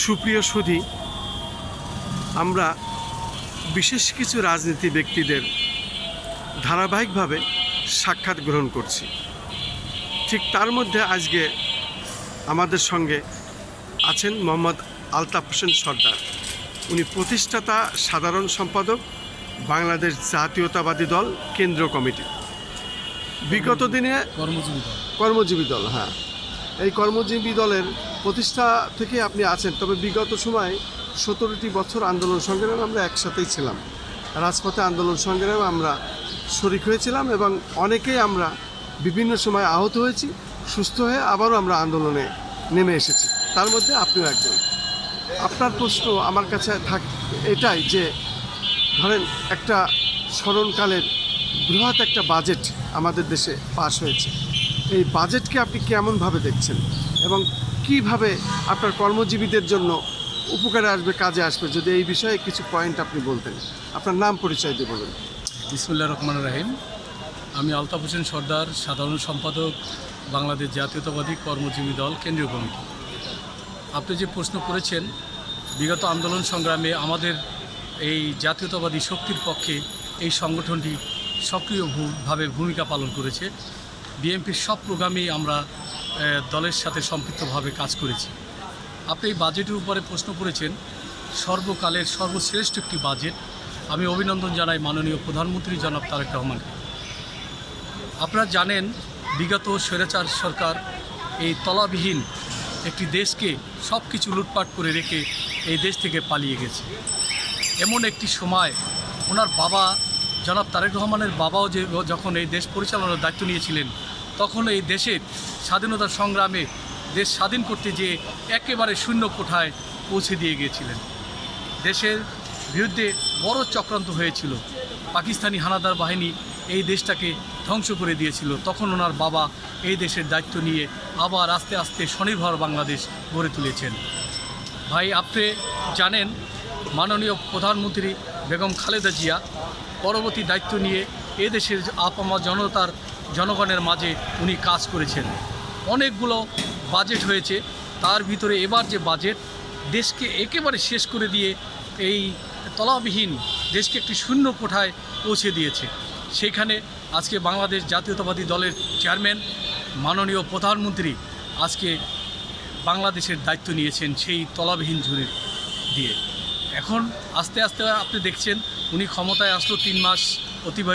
সুপ্রিয় সুধী, আমরা বিশেষ কিছু রাজনীতি ব্যক্তিদের ধারাবাহিকভাবে সাক্ষাৎ গ্রহণ করছি। ঠিক তার মধ্যে আজকে আমাদের সঙ্গে আছেন মোহাম্মদ আলতাফ হোসেন সর্দার। উনি প্রতিষ্ঠাতা সাধারণ সম্পাদক, বাংলাদেশ জাতীয়তাবাদী দল কেন্দ্রীয় কমিটি। বিগত দিনে কর্মজীবী দল, হ্যাঁ, এই কর্মজীবী দলের প্রতিষ্ঠা থেকে আপনি আছেন। তবে বিগত সময় 17টি বছর আন্দোলন সংগ্রামে আমরা একসাথেই ছিলাম। রাজপথে আন্দোলন সংগ্রামে আমরা শরিক হয়েছিলাম এবং অনেকেই আমরা বিভিন্ন সময় আহত হয়েছি, সুস্থ হয়ে আবারও আমরা আন্দোলনে নেমে এসেছি। তার মধ্যে আপনিও একজন। আপনার প্রশ্ন আমার কাছে এটাই যে, ধরেন একটা স্মরণকালের বৃহৎ একটা বাজেট আমাদের দেশে পাশ হয়েছে। এই বাজেটকে আপনি কেমনভাবে দেখছেন এবং কিভাবে আপনার কর্মজীবীদের জন্য উপকারে আসবে, কাজে আসবে? যদি এই বিষয়ে কিছু পয়েন্ট আপনি বলতেন। আপনার নাম পরিচয় দিয়ে বলুন। বিসমিল্লাহির রহমানির রহিম। আমি আলতাফ হোসেন সর্দার, সাধারণ সম্পাদক, বাংলাদেশ জাতীয়তাবাদী কর্মজীবী দল কেন্দ্রীয় কমিটি। আপনি যে প্রশ্ন করেছেন, বিগত আন্দোলন সংগ্রামে আমাদের এই জাতীয়তাবাদী শক্তির পক্ষে এই সংগঠনটি সক্রিয়ভাবে ভূমিকা পালন করেছে। বিএনপির সব প্রোগ্রামেই আমরা দলের সাথে সম্পৃক্তভাবে কাজ করেছি। আপনি এই বাজেটের উপরে প্রশ্ন করেছেন, সর্বকালের সর্বশ্রেষ্ঠ একটি বাজেট। আমি অভিনন্দন জানাই মাননীয় প্রধানমন্ত্রী জনাব তারেক রহমানকে। আপনারা জানেন, বিগত স্বৈরাচার সরকার এই তলাবিহীন একটি দেশকে সব কিছু লুটপাট করে রেখে এই দেশ থেকে পালিয়ে গেছে। এমন একটি সময় ওনার বাবা জনাব তারেক রহমানের বাবাও যখন এই দেশ পরিচালনার দায়িত্ব নিয়েছিলেন, তখন এই দেশের স্বাধীনতার সংগ্রামে দেশ স্বাধীন করতে যে একেবারে শূন্য কোঠায় পৌঁছে দিয়ে গিয়েছিলেন। দেশের বিরুদ্ধে বড় চক্রান্ত হয়েছিল। পাকিস্তানি হানাদার বাহিনী এই দেশটাকে ধ্বংস করে দিয়েছিল। তখন ওনার বাবা এই দেশের দায়িত্ব নিয়ে আবার আস্তে আস্তে স্বনির্ভর বাংলাদেশ গড়ে তুলেছেন। ভাই, আপনি জানেন, মাননীয় প্রধানমন্ত্রী বেগম খালেদা জিয়া পরবর্তী দায়িত্ব নিয়ে এদেশের আপামর জনগণের মাঝে উনি কাজ করেছেন। অনেকগুলো বাজেট হয়েছে, তার ভিতরে এবার যে বাজেট দেশকে একেবারে শেষ করে দিয়ে এই তলাবিহীন দেশকে একটি শূন্য কোঠায় পৌঁছে দিয়েছে। সেখানে আজকে বাংলাদেশ জাতীয়তাবাদী দলের চেয়ারম্যান মাননীয় প্রধানমন্ত্রী আজকে বাংলাদেশের দায়িত্ব নিয়েছেন সেই তলাবিহীন ঝুড়ি দিয়ে। এখন আস্তে আস্তে আপনি দেখছেন উনি ক্ষমতায় আসলো 3 মাস অতিবাহিত